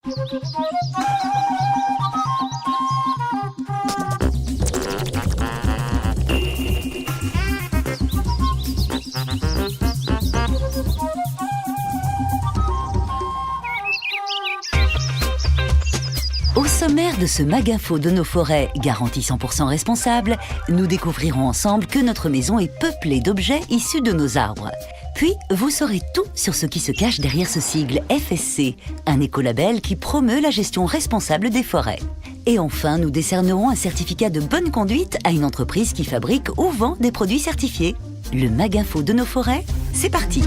Au sommaire de ce Maginfo de nos forêts, garantie 100% responsable, nous découvrirons ensemble que notre maison est peuplée d'objets issus de nos arbres. Puis, vous saurez tout sur ce qui se cache derrière ce sigle FSC, un écolabel qui promeut la gestion responsable des forêts. Et enfin, nous décernerons un certificat de bonne conduite à une entreprise qui fabrique ou vend des produits certifiés. Le Maginfo de nos forêts, c'est parti!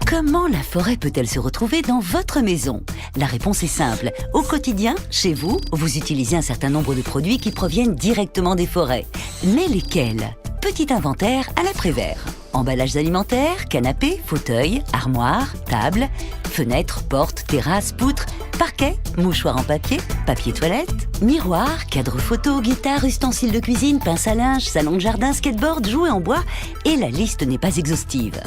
Comment la forêt peut-elle se retrouver dans votre maison? La réponse est simple. Au quotidien, chez vous, vous utilisez un certain nombre de produits qui proviennent directement des forêts. Mais lesquels? Petit inventaire à l'après-vert. Emballages alimentaires, canapés, fauteuils, armoires, tables, fenêtres, portes, terrasses, poutres, parquets, mouchoirs en papier, papier toilette, miroirs, cadres photo, guitares, ustensiles de cuisine, pince à linge, salon de jardin, skateboard, jouets en bois, et la liste n'est pas exhaustive.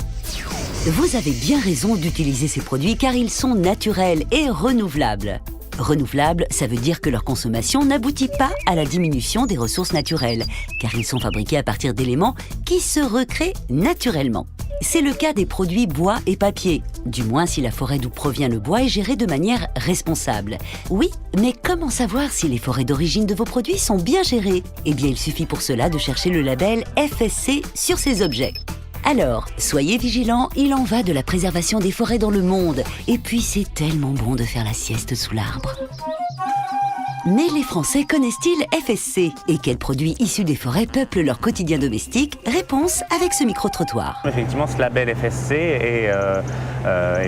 Vous avez bien raison d'utiliser ces produits car ils sont naturels et renouvelables. Renouvelables, ça veut dire que leur consommation n'aboutit pas à la diminution des ressources naturelles, car ils sont fabriqués à partir d'éléments qui se recréent naturellement. C'est le cas des produits bois et papier, du moins si la forêt d'où provient le bois est gérée de manière responsable. Oui, mais comment savoir si les forêts d'origine de vos produits sont bien gérées? Eh bien, il suffit pour cela de chercher le label FSC sur ces objets. Alors, soyez vigilants, il en va de la préservation des forêts dans le monde. Et puis, c'est tellement bon de faire la sieste sous l'arbre. Mais les Français connaissent-ils FSC? Et quels produits issus des forêts peuplent leur quotidien domestique? Réponse avec ce micro-trottoir. Effectivement, ce label FSC est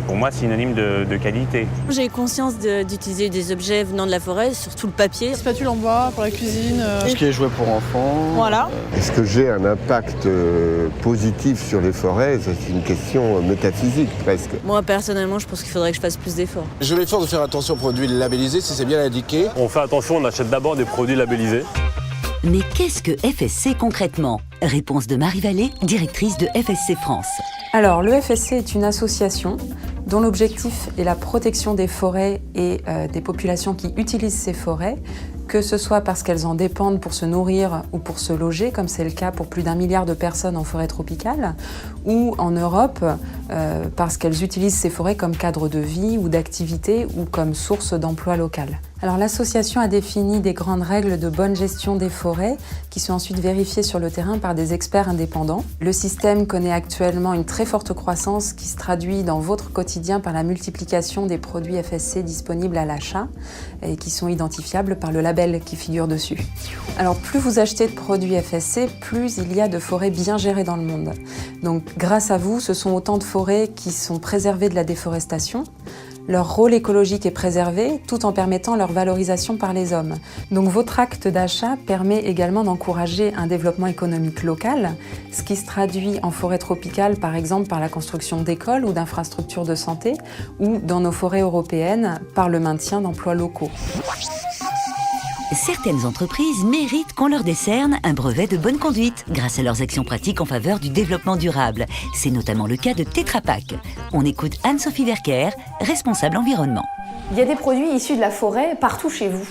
pour moi synonyme de qualité. J'ai conscience d'utiliser des objets venant de la forêt, surtout le papier. Spatule en bois pour la cuisine. Tout ce qui est jouet pour enfants. Voilà. Est-ce que j'ai un impact positif sur les forêts? C'est une question métaphysique presque. Moi, personnellement, je pense qu'il faudrait que je fasse plus d'efforts. Je vais l'effort de faire attention aux produits labellisés si c'est bien indiqué. On fait attention, on achète d'abord des produits labellisés. Mais qu'est-ce que FSC concrètement? Réponse de Marie Vallée, directrice de FSC France. Alors, le FSC est une association dont l'objectif est la protection des forêts et des populations qui utilisent ces forêts, que ce soit parce qu'elles en dépendent pour se nourrir ou pour se loger, comme c'est le cas pour plus d'1 milliard de personnes en forêt tropicale, ou en Europe parce qu'elles utilisent ces forêts comme cadre de vie ou d'activité ou comme source d'emploi local. Alors l'association a défini des grandes règles de bonne gestion des forêts qui sont ensuite vérifiées sur le terrain par des experts indépendants. Le système connaît actuellement une très forte croissance qui se traduit dans votre quotidien par la multiplication des produits FSC disponibles à l'achat et qui sont identifiables par le label qui figure dessus. Alors plus vous achetez de produits FSC, plus il y a de forêts bien gérées dans le monde. Donc grâce à vous, ce sont autant de forêts qui sont préservées de la déforestation. Leur rôle écologique est préservé tout en permettant leur valorisation par les hommes. Donc votre acte d'achat permet également d'encourager un développement économique local, ce qui se traduit en forêt tropicale par exemple par la construction d'écoles ou d'infrastructures de santé ou dans nos forêts européennes par le maintien d'emplois locaux. Certaines entreprises méritent qu'on leur décerne un brevet de bonne conduite grâce à leurs actions pratiques en faveur du développement durable. C'est notamment le cas de Tetra Pak. On écoute Anne-Sophie Verker, responsable environnement. Il y a des produits issus de la forêt partout chez vous.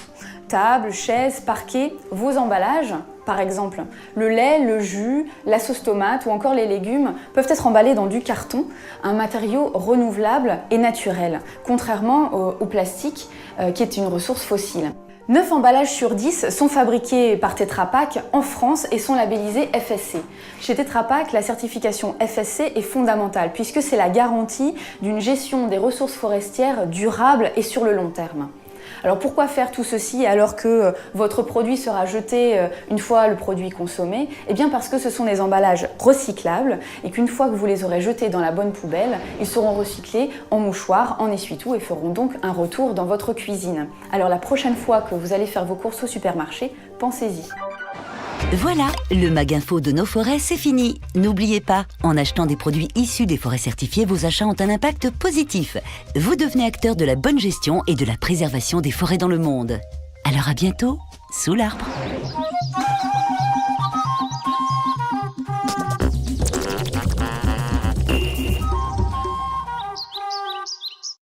Tables, chaises, parquets, vos emballages, par exemple. Le lait, le jus, la sauce tomate ou encore les légumes peuvent être emballés dans du carton, un matériau renouvelable et naturel, contrairement au plastique qui est une ressource fossile. 9 emballages sur 10 sont fabriqués par Tetra Pak en France et sont labellisés FSC. Chez Tetra Pak, la certification FSC est fondamentale puisque c'est la garantie d'une gestion des ressources forestières durable et sur le long terme. Alors pourquoi faire tout ceci alors que votre produit sera jeté une fois le produit consommé? Eh bien parce que ce sont des emballages recyclables et qu'une fois que vous les aurez jetés dans la bonne poubelle, ils seront recyclés en mouchoirs, en essuie-tout et feront donc un retour dans votre cuisine. Alors la prochaine fois que vous allez faire vos courses au supermarché, pensez-y. Voilà, le Maginfo de nos forêts, c'est fini. N'oubliez pas, en achetant des produits issus des forêts certifiées, vos achats ont un impact positif. Vous devenez acteur de la bonne gestion et de la préservation des forêts dans le monde. Alors à bientôt, sous l'arbre.